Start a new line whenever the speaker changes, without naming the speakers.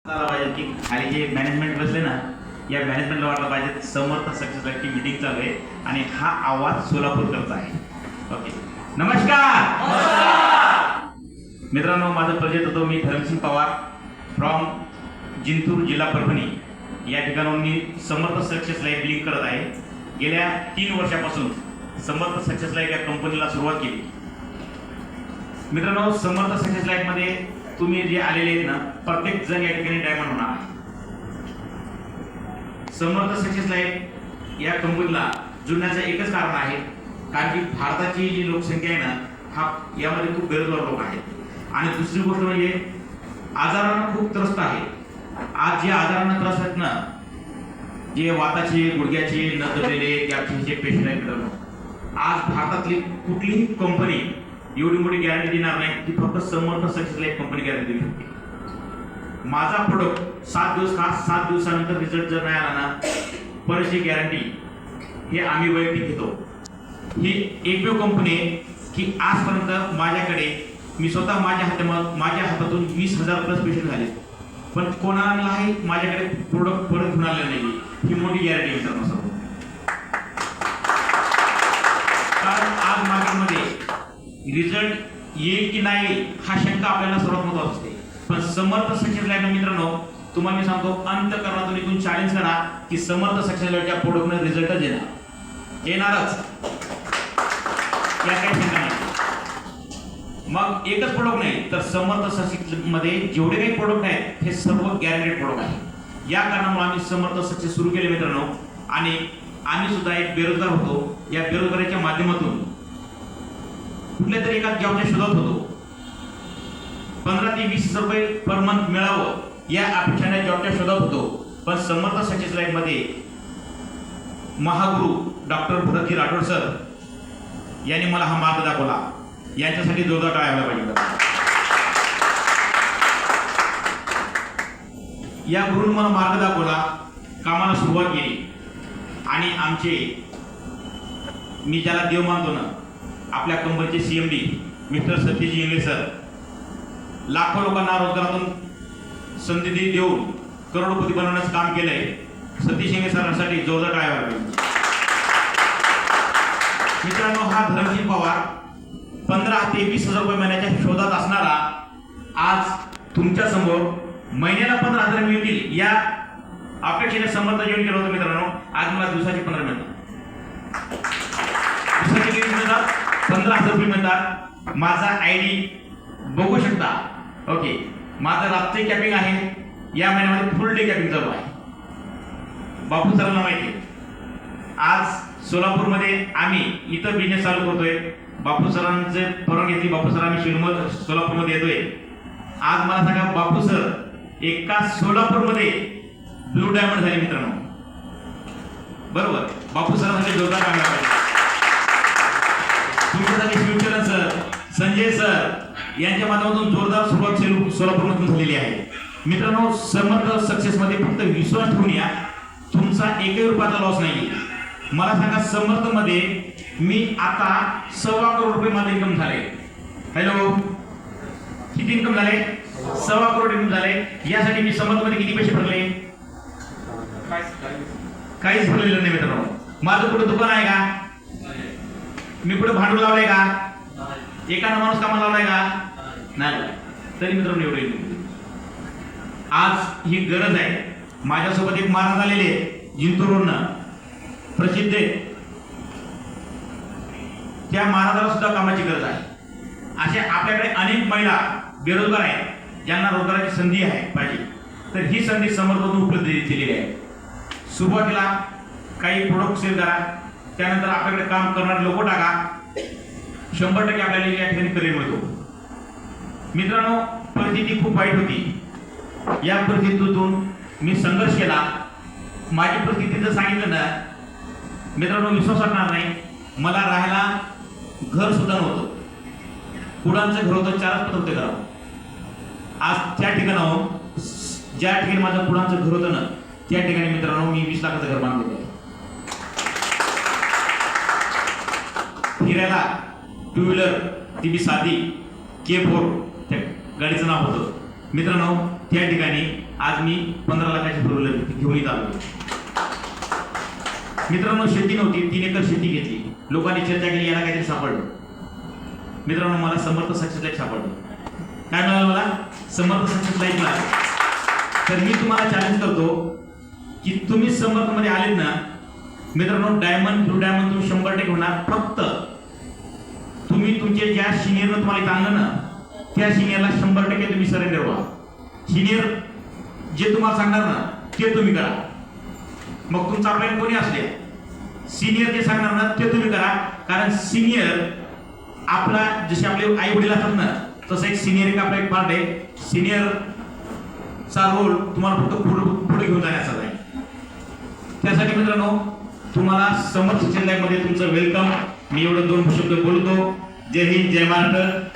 पाहिजे की खाली जे मॅनेजमेंट बसले ना, या मॅनेजमेंटला वाटलं पाहिजे समर्थ सक्सेस लाईफची मीटिंग चालू आहे आणि हा आवाज सोलापूरकरचा आहे. ओके, नमस्कार मित्रांनो, माझा परिचय होतो. मी धर्मसिंग पवार फ्रॉम जिंतूर, जिल्हा परभणी या ठिकाणाहून मी समर्थ सक्सेस लाईफ लिंक करत आहे. गेल्या 3 वर्षापासून समर्थ सक्सेस लाईफ या कंपनीला सुरुवात केली. मित्रांनो, समर्थ सक्सेस लाईफमध्ये तुम्ही जे आलेले आहेत ना, प्रत्येक जण या ठिकाणी डायमंड होणार आहे. समर्थ सक्सेस लाईफ या कंपनीला जुळण्याचं एकच कारण आहे, कारण की भारताची जी लोकसंख्या आहे ना, हा यामध्ये खूप बेरोजगार लोक आहेत आणि दुसरी गोष्ट म्हणजे आजारानं खूप त्रस्त आहे. आज जे आजारानं त्रस्त आहेत ना, जे वाताचे, गुडघ्याचे, नजरेले, गॅपचे पेशंट आहेत मित्रांनो, आज भारतातली कुठलीही कंपनी एवढी मोठी गॅरंटी देणार नाही की फक्त समर्थ सक्सेस लाईफ कंपनी गॅरंटी देऊ शकते. माझा प्रोडक्ट 7 दिवस खा, 7 दिवसानंतर रिझल्ट जर नाही आला ना, परत गॅरंटी हे आम्ही वैयक्तिक घेतो. ही एकमेव कंपनी आहे की आजपर्यंत माझ्याकडे मी स्वतः माझ्या हातातून 20,000 प्लस पेशंट झाले, पण कोणालाही माझ्याकडे प्रोडक्ट परत घेऊन आले नाही. ही मोठी गॅरंटी मित्रांनो सर्व. कारण आज मार्केटमध्ये रिझल्ट येईल की नाही हा शंका आपल्याला सर्वात महत्त्वाचा असते, पण समर्थ सक्सेस लाईफ मित्रांनो, तुम्हाला मी सांगतो, अंतःकरणातून इथून चॅलेंज करा की समर्थ सक्सेस लाईफच्या प्रोडक्टने रिझल्टच येणारच, या काही शंका नाही. मग एकच प्रोडक्ट नाही तर समर्थ सक्सेस मध्ये जेवढे काही प्रोडक्ट आहेत हे सर्व गॅरंटेड प्रोडक्ट आहेत. या कारणामुळे आम्ही समर्थ सक्सेस सुरू केले मित्रांनो, आणि आम्ही सुद्धा एक बेरोजगार होतो. या बेरोजगारीच्या माध्यमातून कुठल्या तरी एका जॉबच्या शोधात होतो. 15 ते 20 रुपये पर मंथ मिळावं या अपेक्षाने जॉबच्या शोधात होतो, पण समर्थ सक्सेस लाईफ मध्ये महागुरु डॉक्टर भरतजी राठोड सर यांनी मला हा मार्ग दाखवला. यांच्यासाठी जोरदार टाळ्या वाजवायला पाहिजे. या गुरुने मला मार्ग दाखवला, कामाला सुरुवात केली आणि आमचे, मी ज्याला देव मानतो ना, आपल्या कंपनीचे CMD mister Satish Ingale sir लाखो लोकांना रोजगारातून संधी देऊन करोडपती बनवण्याचं काम केलंय. सतीश इंगळे सरांसाठी जोरदार टाळ्या वाजवा. मित्रांनो, हा धर्मसिंग पवार 15 ते 20,000 रुपये महिन्याच्या शोधात असणारा आज तुमच्या समोर महिन्याला 15,000 मिळतील या अपेक्षेने समर्थ जॉईन केलं होतं. मित्रांनो, आज मला दिवसाचे 15 मिळतात, दिवसाचे किती मिळतात? 15,000 रुपये मिळतात. माझा ID बघू शकता. ओके, माझं रात्री कॅपिंग आहे, या महिन्यामध्ये फुल डे कॅपिंग चालू आहे. बापू सरांना माहिती आहे, आज सोलापूरमध्ये आम्ही इथं बिझनेस चालू करतोय. बापू सरांचे परवानगी घेतली, बापू सर आम्ही सोलापूरमध्ये येतोय. आज मला सांगा, बापू सर एका सोलापूरमध्ये ब्लू डायमंड झाले मित्रांनो, बरोबर? बापू सरांसाठी जोरदार काम करायचं. तुमच्यासाठी शिवचरण सर, संजय सर यांच्या माध्यमातून जोरदार सुरुवात सोलापूरमधून झालेली आहे. मित्रांनो, समर्थ सक्सेस मध्ये फक्त विश्वास ठेवून या, तुमचा एकही रुपयाचा लॉस नाही. मला सांगा, समर्थ मध्ये मी आता 1.25 करोड रुपये माझं इन्कम झाले. हॅलो, किती इन्कम झाले? 1.25 करोड इन्कम झाले. यासाठी मी समर्थ मध्ये किती पैसे भरले? काहीच भरलेलं नाही मित्रांनो. माझं कुठं दुकान आहे का? मी कुठे भांडवल लावलंय का? एकानं माणूस कामाला लावलाय का? नाही. तरी मित्रांनो एवढे आज ही गरज आहे. माझ्यासोबत एक महाराज आलेले जिंतूरवरनं, प्रसिद्ध आहे. त्या महाराजाला सुद्धा कामाची गरज आहे. अशा आपल्याकडे अनेक महिला बेरोजगार आहेत, ज्यांना रोजगाराची संधी आहे पाहिजे, तर ही संधी समर्थातून उपलब्ध केलेली आहे. सुरुवातीला काही प्रोडक्ट सेल करा, त्यानंतर आपल्याकडे काम करणारे लोक टाका, 100% आपल्याला या ठिकाणी करिअर मिळतो. मित्रांनो, परिस्थिती खूप वाईट होती. या परिस्थितीतून मी संघर्ष केला. माझी परिस्थिती जर सांगितलं ना मित्रांनो, विश्वास वाटणार नाही. मला राहायला घर सुद्धा नव्हतं. कुडांचं घर होतं, 4च पत्र होते घरावर. आज त्या ठिकाणाहून, ज्या ठिकाणी माझं कुडांचं घर होतं ना, त्या ठिकाणी मित्रांनो मी 20 लाखाचं घर बांधलेलं आहे. फिरायला 2 व्हीलर, ती बी साधी K4 त्या गाडीचं नाव होतं. मित्रांनो, त्या ठिकाणी आज मी 15 लाखाची फोर व्हीलर घेऊन इथं आलो. मित्रांनो, शेती नव्हती, 3 एकर शेती घेतली. लोकांनी चर्चा केली, याला काहीतरी सापडलं. मित्रांनो, मला समर्थ सक्सेस लाईफ सापडलं. काय मिळालं मला? समर्थ सक्सेस लाईफ मिळालं. तर मी तुम्हाला चॅलेंज करतो की तुम्ही समर्थ मध्ये आलेत ना मित्रांनो, डायमंड ब्लू डायमंड तुम्ही 100% होणार. फक्त तुम्ही तुमचे ज्या सिनियरनं तुम्हाला इथं आणलं ना त्या सिनियरला 100% तुम्ही सरेंडर व्हा. सिनियर जे तुम्हाला सांगणार ना ते तुम्ही करा. मग तुमचा आपल्याला कोणी असले, सिनियर जे सांगणार ना ते तुम्ही करा. कारण सिनियर आपला, जसे आपले आई वडील असतात ना तसं एक सिनियर एक आपला एक पार्ट आहे. सिनियर चा रोल तुम्हाला फक्त पुढे घेऊन जाण्याचा आहे. त्यासाठी मित्रांनो, तुम्हाला समर्थ शिक्षण लाईफ मध्ये तुमचं वेलकम. मी एवढं 2 शब्द बोलतो. जय हिंद, जय महाराष्ट्र.